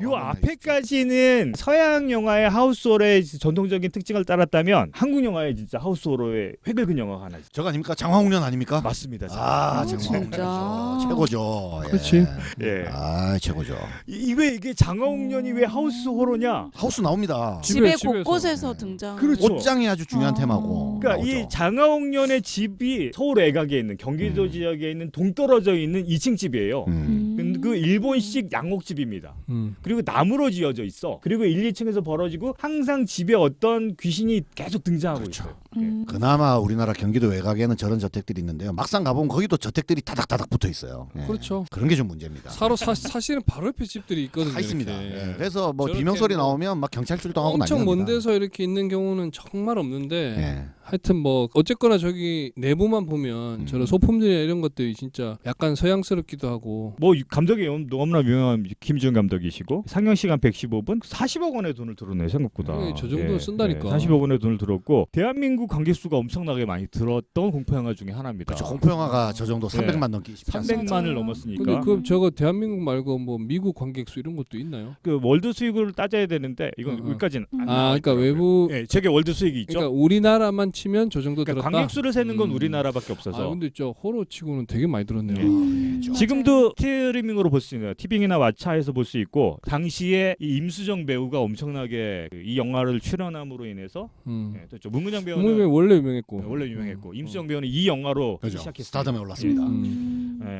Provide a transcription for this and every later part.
요 앞에까지는 서양 영화의 하우스 호러의 전통적인 특징을 따랐다면 한국 영화의 진짜 하우스 호러의 획을 그은 영화가 하나 있어요. 저거 아닙니까? 장화홍련 아닙니까? 맞습니다. 장화홍련이죠. 최고죠. 예. 그렇지. 예. 아 최고죠. 이게 장화홍련이 왜 하우스 호러냐? 하우스 나옵니다. 집에 집에서. 곳곳에서 등장. 그렇죠. 옷장이 아주 중요한 테마고. 그러니까 이 나오죠. 장화홍련의 집이 서울 애각에 있는 경기도 지역에 있는 동떨어져 있는 2층 집이에요. 근데 그 일본식 양옥집입니다. 그리고 나무로 지어져 있어. 그리고 1, 2층에서 벌어지고 항상 집에 어떤 귀신이 계속 등장하고 그렇죠. 있어요. 그나마 우리나라 경기도 외곽에는 저런 저택들이 있는데요. 막상 가보면 거기도 저택들이 다닥다닥 붙어 있어요. 예. 그렇죠. 그런 게 좀 문제입니다. 사실은 바로 옆에 집들이 있거든요. 다 있습니다. 이렇게. 예. 그래서 뭐 저렇게 비명 소리 뭐 나오면 막 경찰 출동하고 엄청 난립니다. 먼 데서 이렇게 있는 경우는 정말 없는데 예. 하여튼 뭐 어쨌거나 저기 내부만 보면 저런 소품들이나 이런 것들이 진짜 약간 서양스럽기도 하고 뭐 감독이 너무나 유명한 김지훈 감독이시고 상영 시간 115분 40억 원의 돈을 들었네 생각보다. 저 정도는 쓴다니까. 40억 원의 돈을 들었고 대한민국 관객 수가 엄청나게 많이 들었던 공포 영화 중에 하나입니다. 그렇죠. 공포 영화가 저 정도 네. 300만 넘기 쉽지 않습니다. 300만을 넘었으니까. 근데 그 저거 대한민국 말고 뭐 미국 관객 수 이런 것도 있나요? 그 월드 수익을 따져야 되는데 이건 여기까지는 안 나와 그러니까 있더라고요. 외부 예, 저게 월드 수익이 있죠. 그러니까 우리나라만 치면 저 정도 그러니까 들었다. 관객 수를 세는 건 우리나라밖에 없어서. 근데 저 호러 치고는 되게 많이 들었네요. 그렇죠. 지금도 스트리밍으로 볼 수 있는 티빙이나 왓챠에서 볼 수 있고 당시에 이 임수정 배우가 엄청나게 이 영화를 출연함으로 인해서 됐죠. 문근영 배우는 문무배 원래 유명했고. 원래 유명했고 임수정 배우는 이 영화로 그렇죠. 시작했어요. 스타덤에 올랐습니다.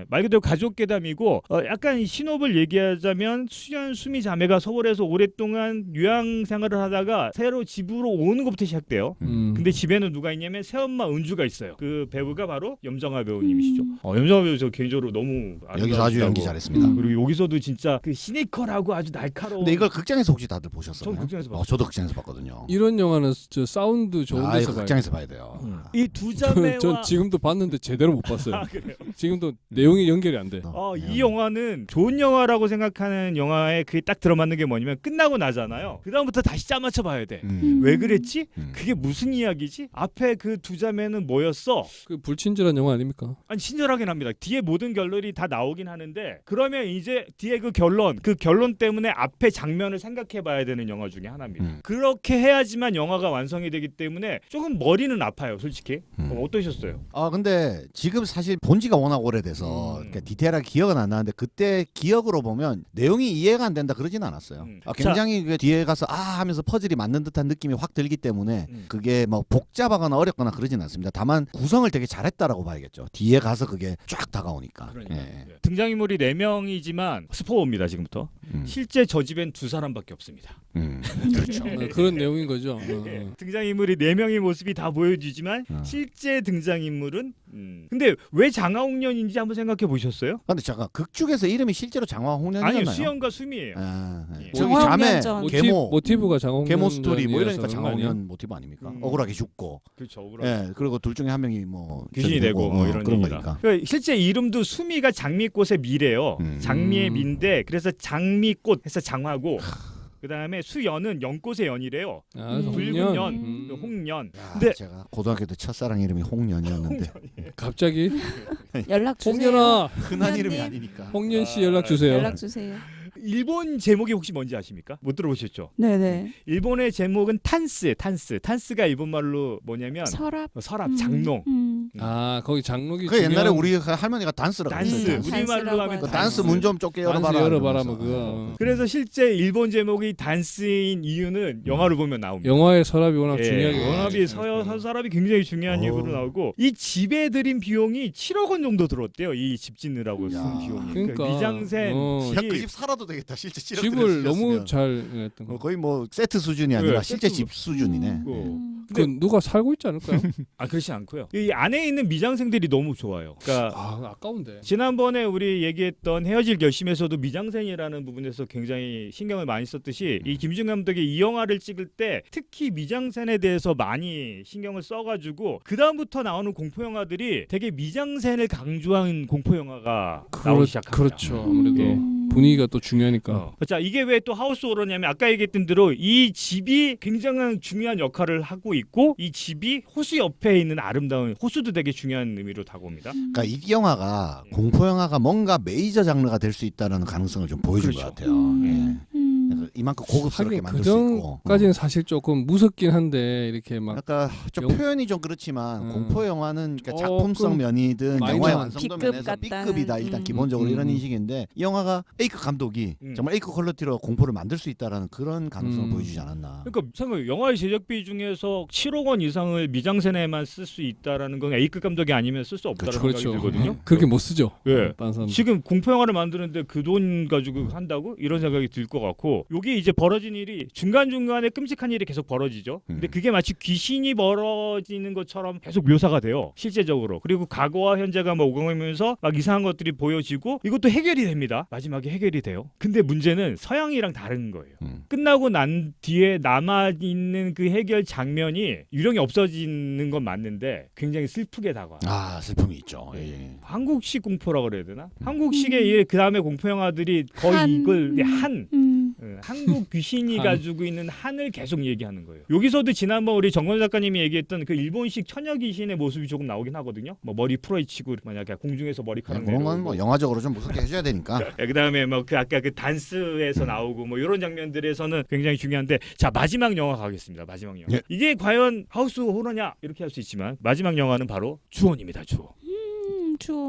말 그대로 가족 괴담이고 약간 이 신업을 얘기하자면 수연 수미 자매가 서울에서 오랫동안 유학 생활을 하다가 새로 집으로 오는 것부터 시작돼요. 근데 집에는 누가 있냐면 새엄마 은주가 있어요. 그 배우가 바로 염정아 배우님이시죠. 염정아 배우 저 개인적으로 너무 여기서 아주 연기 잘했습니다. 그리고 여기서도 진짜 그 시니컬하고 아주 날카로운. 근데 이걸 극장에서 혹시 다들 보셨어요? 저는 극장에서 봤어요. 저도 극장에서 봤거든요. 이런 영화는 저 사운드 좋은 아, 데서 이거 봐요. 극장에서 봐야 돼요. 이 두 자매와 전 지금도 봤는데 제대로 못 봤어요. 그래요? 지금도 내용이 연결이 안 돼. 이 영화는 좋은 영화라고 생각하는 영화에 그게 딱 들어맞는 게 뭐냐면 끝나고 나잖아요. 그 다음부터 다시 짜맞춰 봐야 돼. 왜 그랬지? 그게 무슨 이야기지? 앞에 그 두 자매는 뭐였어? 그 불친절한 영화 아닙니까? 아니 친절하긴 합니다. 뒤에 모든 결론이 다 나오긴 하는데 그러면 이제 뒤에 그 결론 때문에 앞에 장면을 생각해봐야 되는 영화 중에 하나입니다. 그렇게 해야지만 영화가 완성이 되기 때문에 조금 머리는 아파요, 솔직히. 어떠셨어요? 근데 지금 사실 본지가 워낙 오래돼서 그러니까 디테일하게 기억은 안 나는데 그때 기억으로 보면 내용이 이해가 안 된다 그러진 않았어요. 굉장히 그 뒤에 가서 하면서 퍼즐이 맞는 듯한 느낌이 확 들기 때문에 그게 뭐 복잡하거나 어렵거나 그러진 않습니다. 다만 구성을 되게 잘했다라고 봐야겠죠. 뒤에 가서 그게 쫙 다가오니까. 예. 등장인물이 4명이지만 스포입니다, 지금부터. 실제 저 집엔 2사람밖에 없습니다. 그렇죠. 그런 내용인 거죠. 등장인물이 4명의 모습이 다 보여지지만 실제 등장인물은 근데 왜 장화홍련인지 한번 생각해 보셨어요? 근데 잠깐 극중에서 이름이 실제로 장화홍련이었나요? 아니요, 수연과 수미예요. 저기 자매 장화홍련전. 계모 모티브가 장홍련 계모 스토리 뭐 이러니까 장홍련 장화홍련 모티브 아닙니까? 억울하게 죽고. 그렇죠, 억울하게. 예, 그리고 둘 중에 한 명이 뭐 귀신이 되고 뭐 이런 그런 얘기라. 거니까. 그러니까 실제 이름도 수미가 장미꽃의 미래요. 장미의 미인데 그래서 장미꽃 해서 장화고 그다음에 수연은 연꽃의 연이래요. 붉은 연, 홍연. 근데 제가 고등학교 때 첫사랑 이름이 홍연이었는데 갑자기 연락 주세요. 홍연아, 흔한 홍연님. 이름이 아니니까. 홍연 씨 연락 주세요. 연락 주세요. 일본 제목이 혹시 뭔지 아십니까? 못 들어보셨죠? 네네. 일본의 제목은 탄스가 일본 말로 뭐냐면 서랍. 장롱. 거기 장록이 그 옛날에 우리 할머니가 단스라고 단스 했었죠. 우리말로 하면 그 단스 문 좀 좁게 열어봐라. 열어봐라 이러면서. 뭐 그거. 그래서 실제 일본 제목이 단스인 이유는 영화를 보면 나옵니다. 영화의 서랍이 워낙 중요하게 워낙에 서랍이 굉장히 중요한 이유로 나오고 이 집에 들인 비용이 7억 원 정도 들었대요. 이 집 짓느라고 쓴 비용이. 그러니까. 미장센 야, 그 집 살아도 되겠다. 실제 집을 너무 잘 했던 거. 거의 뭐 세트 수준이 아니라 네, 실제 세트 집 수준이네. 그 누가 살고 있지 않을까요? 그렇지 않고요. 이 안에 있는 미장센들이 너무 좋아요. 그러니까 아까운데. 지난번에 우리 얘기했던 헤어질 결심에서도 미장센이라는 부분에서 굉장히 신경을 많이 썼듯이 이 김준 감독이 이 영화를 찍을 때 특히 미장센에 대해서 많이 신경을 써가지고 그 다음부터 나오는 공포 영화들이 되게 미장센을 강조한 공포 영화가 나오기 시작합니다. 그렇죠. 아무래도 분위기가 또 중요하니까. 자, 이게 왜 또 하우스 호러냐면 아까 얘기했던 대로 이 집이 굉장한 중요한 역할을 하고 있고 이 집이 호수 옆에 있는 아름다운 호수도 되게 중요한 의미로 다가옵니다. 그러니까 이 영화가 공포 영화가 뭔가 메이저 장르가 될 수 있다는 가능성을 좀 보여준 것 같아요. 예. 이만큼 고급스럽게 하긴 만들 수 있고. 그전까지는 사실 조금 무섭긴 한데 이렇게 막 약간 좀 영- 표현이 좀 그렇지만 공포 영화는 그러니까 조금 작품성 면이든 많이 영화의 나와. 완성도 B급 면에서 같다는, B급이다 일단 기본적으로 이런 음. 인식인데 이 영화가 A급 감독이 정말 A급 퀄리티로 공포를 만들 수 있다라는 그런 가능성을 보여주지 않았나. 그러니까 생각 영화의 제작비 중에서 7억 원 이상을 미장센에만 쓸 수 있다라는 건 A급 감독이 아니면 쓸 수 없다는 그렇죠. 생각이 들거든요. 그렇게 못 쓰죠. 예. 다른 사람. 지금 공포 영화를 만드는데 그 돈 가지고 한다고 이런 생각이 들 것 같고 여기 이제 벌어진 일이 중간 중간에 끔찍한 일이 계속 벌어지죠. 근데 그게 마치 귀신이 벌어지는 것처럼 계속 묘사가 돼요. 실제적으로. 그리고 과거와 현재가 막 오가면서 막 이상한 것들이 보여지고 이것도 해결이 됩니다. 마지막에 해결이 돼요. 근데 문제는 서양이랑 다른 거예요. 끝나고 난 뒤에 남아 있는 그 해결 장면이 유령이 없어지는 건 맞는데 굉장히 슬프게 다가와요. 아 슬픔이 있죠. 예. 한국식 공포라 그래야 되나? 한국식의 그 다음에 공포 영화들이 거의 한. 이걸 한국 귀신이 한. 가지고 있는 한을 계속 얘기하는 거예요. 여기서도 지난번 우리 정건 작가님이 얘기했던 그 일본식 처녀 귀신의 모습이 조금 나오긴 하거든요. 뭐 머리 풀어헤치고 만약에 공중에서 머리카락 그런 건 내려오고. 뭐 영화적으로 좀 무섭게 해줘야 되니까. 그다음에 뭐 그 아까 그 단스에서 나오고 뭐 이런 장면들에서는 굉장히 중요한데 자 마지막 영화 가겠습니다. 마지막 영화. 예. 이게 과연 하우스 호러냐 이렇게 할 수 있지만 마지막 영화는 바로 주원입니다. 주원.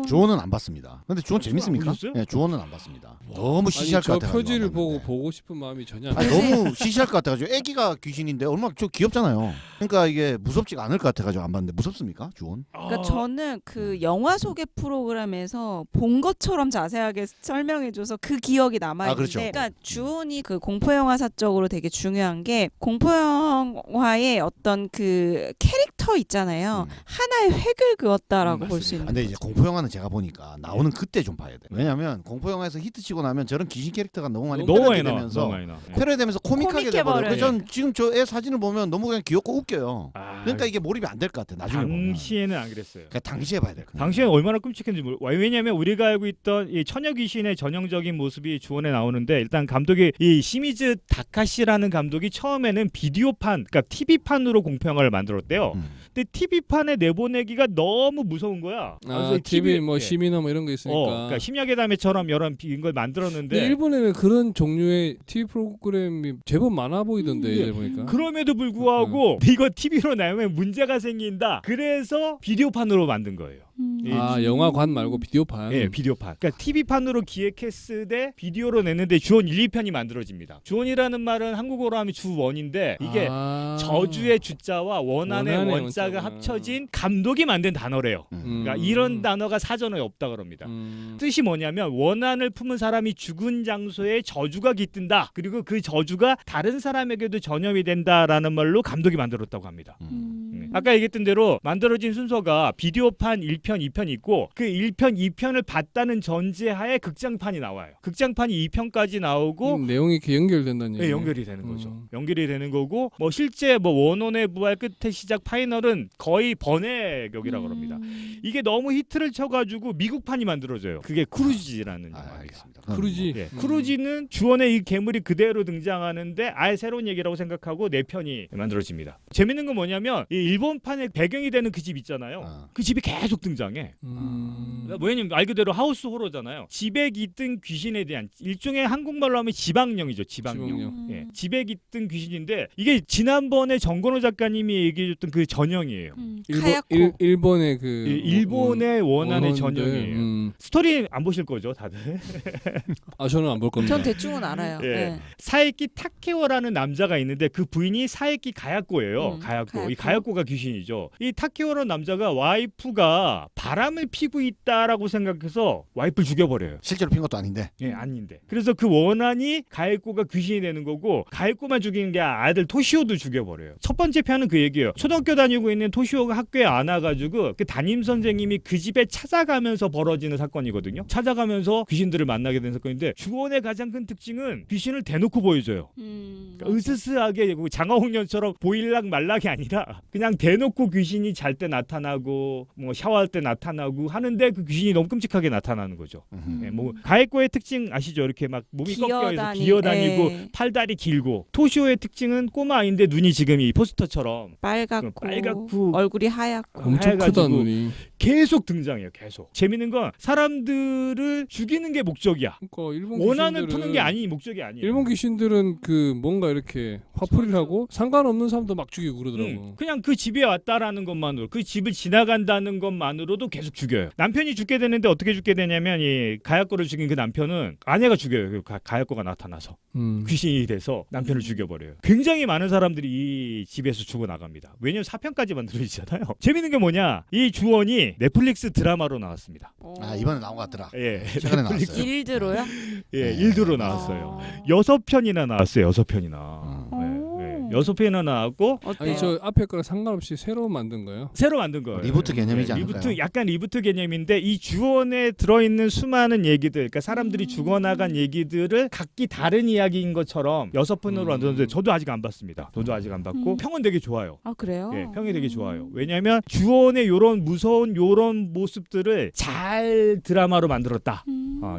주원은 안 봤습니다. 근데 주원 재밌습니까? 보셨어요? 네, 주원은 안 봤습니다. 너무 시시할 것 저 같아가지고. 표지를 안 보고 봤는데. 보고 싶은 마음이 전혀 안 아니, 들어요. 너무 시시할 것 같아가지고 애기가 귀신인데 얼마나 저 귀엽잖아요. 그러니까 이게 무섭지가 않을 것 같아가지고 안 봤는데 무섭습니까, 주원? 그러니까 저는 그 영화 소개 프로그램에서 본 것처럼 자세하게 설명해줘서 그 기억이 남아있는데 그렇죠. 그러니까 주온이 그 공포 영화사적으로 되게 중요한 게 공포 영화의 어떤 그 캐릭터 있잖아요. 하나의 획을 그었다라고 볼 수 있는 근데 이제 공포 영화는 제가 보니까 나오는 그때 좀 봐야 돼. 왜냐면 공포 영화에서 히트치고 나면 저런 귀신 캐릭터가 너무 많이 너무 많이 패러디되면서 너무 많이 나와. 패러디되면서 코믹하게 돼버려. 코믹해버려요. 그래서 전 지금 저 애 사진을 보면 너무 그냥 귀엽고 웃겨요. 아, 그러니까 이게 몰입이 안 될 것 같아. 나중에 보면. 당시에는 안 그랬어요. 그러니까 당시에 봐야 될 거야. 당시에는 얼마나 끔찍했는지 모르. 왜냐하면 우리가 알고 있던 이 처녀 귀신의 전형적인 모습이 주원에 나오는데 일단 감독이 이 시미즈 다카시라는 감독이 처음에는 비디오판, 그러니까 TV판으로 공포 영화를 만들었대요. 근데 TV판에 내보내기가 너무 무서운 거야. 아, TV 뭐 시미너 뭐 이런 거 있으니까. 그러니까 심야괴담회처럼 이런 걸 만들었는데. 근데 일본에는 그런 종류의 TV 프로그램이 제법 많아 보이던데 이제 보니까. 그럼에도 불구하고 이거 TV로 나오면 문제가 생긴다. 그래서 비디오판으로 만든 거예요. 아 영화관 말고 비디오판. 예, 비디오판. 그러니까 TV판으로 기획했을 때 비디오로 냈는데 주원 1, 2편이 만들어집니다. 주원이라는 말은 한국어로 하면 주원인데 이게 저주의 주자와 원한의 원한의 원자가 원자구나. 합쳐진 감독이 만든 단어래요. 그러니까 이런 단어가 사전에 없다 그럽니다. 뜻이 뭐냐면 원한을 품은 사람이 죽은 장소에 저주가 깃든다. 그리고 그 저주가 다른 사람에게도 전염이 된다라는 말로 감독이 만들었다고 합니다. 아까 얘기했던 대로 만들어진 순서가 비디오판 1편, 2편 있고 그 1편, 2편을 봤다는 전제하에 극장판이 나와요. 극장판이 2편까지 나오고 내용이 이렇게 연결된다는 얘기. 네, 연결이 되는 거죠. 연결이 되는 거고 뭐 실제 뭐 원혼의 부활 끝에 시작 파이널은 거의 번외격이라고 합니다. 이게 너무 히트를 쳐가지고 미국판이 만들어져요. 그게 크루지라는 영화입니다. 알겠습니다. 크루지. 예, 크루지는 주원의 이 괴물이 그대로 등장하는데 아예 새로운 얘기라고 생각하고 4편이 만들어집니다. 재밌는 건 뭐냐면 이 일본판의 배경이 되는 그 집 있잖아요. 그 집이 계속 등장해. 왜냐면 말 그대로 하우스 호러잖아요. 집에 깃든 귀신에 대한 일종의 한국말로 하면 지방령이죠. 지방령. 예, 집에 깃든 귀신인데 이게 지난번에 정건호 작가님이 얘기해줬던 그 전형이에요. 카야코. 일본의 그 일본의 원한의 원혼들. 전형이에요. 스토리 안 보실 거죠, 다들? 아 저는 안 볼 겁니다. 전 대충은 알아요. 예. 네. 사에키 타케오라는 남자가 있는데 그 부인이 사에키 가야코예요. 가야코. 이 가야코. 가야코가 귀신이죠. 이 타케오라는 남자가 와이프가 바람을 피고 있다라고 생각해서 와이프를 죽여버려요. 실제로 핀 것도 아닌데. 예, 아닌데. 그래서 그 원한이 가야코가 귀신이 되는 거고 가야코만 죽이는 게 아들 토시오도 죽여버려요. 첫 번째 편은 그 얘기예요. 초등학교 다니고 있는 토시오가 학교에 안 와가지고 그 담임 선생님이 그 집에 찾아가면서 벌어지는 사건이거든요. 찾아가면서 귀신들을 만나게 된 사건인데 주원의 가장 큰 특징은 귀신을 대놓고 보여줘요. 그러니까 으스스하게 장화홍련처럼 보일락 말락이 아니라 그냥 대놓고 귀신이 잘 때 나타나고 뭐 샤워할 때 나타나고 하는데 그 귀신이 너무 끔찍하게 나타나는 거죠. 예, 뭐 가에코의 특징 아시죠? 이렇게 막 몸이 꺾여서 기어다니고 예. 팔다리 길고. 토시오의 특징은 꼬마 아이인데 눈이 지금 이 포스터처럼 빨갛고 얼굴이 하얗고 엄청 크다 하얘가지고 눈이. 계속 등장해요. 계속. 재밌는 건 사람들을 죽이는 게 목적이야. 그러니까 일본 원한을 귀신들은- 푸는 게 아니 목적이 아니에요. 일본 귀신들은 그 뭔가 이렇게 화풀이를 하고 상관없는 사람도 막 죽이고 그러더라고. 그냥 그 집에 왔다라는 것만으로 그 집을 지나간다는 것만으로도 계속 죽여요. 남편이 죽게 되는데 어떻게 죽게 되냐면 이 가야코를 죽인 그 남편은 아내가 죽여요. 그 가야코가 나타나서 귀신이 돼서 남편을 죽여버려요. 굉장히 많은 사람들이 이 집에서 죽어나갑니다. 왜냐면 4편까지 만들어지잖아요. 재밌는 게 뭐냐, 이 주원이 넷플릭스 드라마로 나왔습니다. 아 이번에 나온 것 같더라. 예, 최근에 나왔어요. 일드로요? 예, 네, 일드로 나왔어요. 6편이나 나왔어요. 6편이나. 예, 6편이나 나왔고 어때요? 아니 저 앞에 거랑 상관없이 새로 만든 거예요? 새로 만든 거예요. 리부트 개념이지 않을까요? 리부트, 약간 리부트 개념인데 이 주원에 들어있는 수많은 얘기들, 그러니까 사람들이 죽어나간 얘기들을 각기 다른 이야기인 것처럼 6편으로 만들었는데 저도 아직 안 봤습니다. 저도 아직 안 봤고 평은 되게 좋아요. 아 그래요? 예, 평이 되게 좋아요. 왜냐하면 주원의 요런 무서운 요런 모습들을 잘 드라마로 만들었다.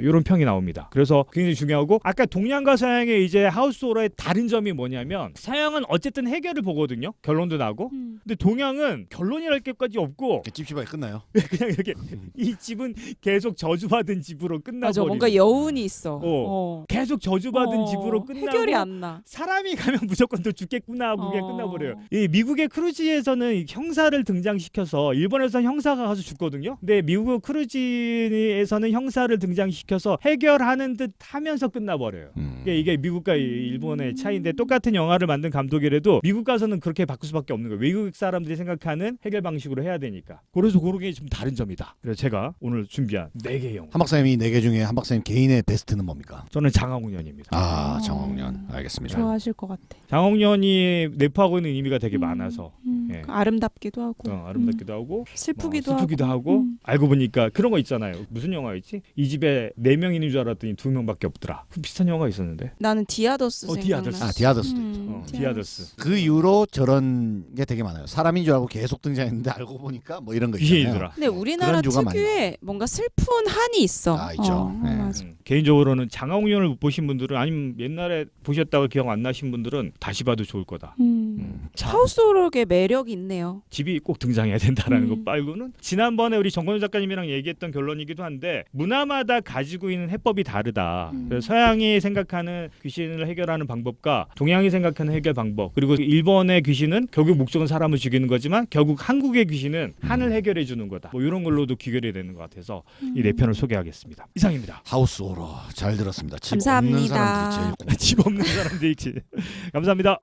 요런 평이 나옵니다. 그래서 굉장히 중요하고, 아까 동양과 서양의 이제 하우스 호러의 다른 점이 뭐냐면, 서양은 어쨌든 해결을 보거든요. 결론도 나고. 근데 동양은 결론이랄 게까지 없고 찝찝하게 끝나요. 그냥 이렇게 이 집은 계속 저주받은 집으로 맞아, 끝나버리고. 뭔가 여운이 있어. 계속 저주받은 집으로 끝나고 해결이 안 나. 사람이 가면 무조건 또 죽겠구나 하고 그냥 어. 끝나버려요. 이 미국의 크루즈에서는 형사를 등장시켜서, 일본에서는 형사가 가서 죽거든요. 근데 미국 크루즈에서는 형사를 등장시켜서 해결하는 듯 하면서 끝나버려요. 이게 미국과 일본의 차이인데, 똑같은 영화를 만든 감독이라도 미국 가서는 그렇게 바꿀 수밖에 없는 거예요. 외국 사람들이 생각하는 해결 방식으로 해야 되니까. 그래서 그런 게 좀 다른 점이다. 그래서 제가 오늘 준비한 4개의 영화. 한 박사님이 4개 중에 한 박사님 개인의 베스트는 뭡니까? 저는 장항훈연입니다. 아 장홍련. 알겠습니다. 좋아하실 것 같아. 장홍련이 내포하고 있는 의미가 되게 많아서 예. 아름답기도 하고 아름답기도 하고 슬프기도 슬프기도 하고 알고 보니까 그런 거 있잖아요. 무슨 영화였지? 이 집에 4명 있는 줄 알았더니 2명밖에 없더라. 그 비슷한 영화가 있었는데. 나는 디아더스 디아더스. 생각나. 디아더스도 있죠. 디아더스. 그 이후로 저런 게 되게 많아요. 사람인 줄 알고 계속 등장했는데 알고 보니까 뭐 이런 거 있잖아요. 귀신이더라. 근데 우리나라 그런 주가 많이 특유의 뭔가 슬픈 한이 있어. 아, 있죠. 네. 맞아. 개인적으로는 장항훈연을 못 보신 분들은, 아니면 옛날에 보셨다고 기억 안 나신 분들은 다시 봐도 좋을 거다. 자, 하우스 호러의 매력이 있네요. 집이 꼭 등장해야 된다라는 거 음. 말고는, 지난번에 우리 정건우 작가님이랑 얘기했던 결론이기도 한데, 문화마다 가지고 있는 해법이 다르다. 그래서 서양이 생각하는 귀신을 해결하는 방법과 동양이 생각하는 해결 방법, 그리고 일본의 귀신은 결국 목적은 사람을 죽이는 거지만 결국 한국의 귀신은 한을 해결해 주는 거다. 뭐 이런 걸로도 귀결이 되는 것 같아서 이 4편을 소개하겠습니다. 이상입니다. 하우스 오러 잘 들었습니다. 집 감사합니다. 없는 사람들이 제일 집 없는 사람들이 감사합니다.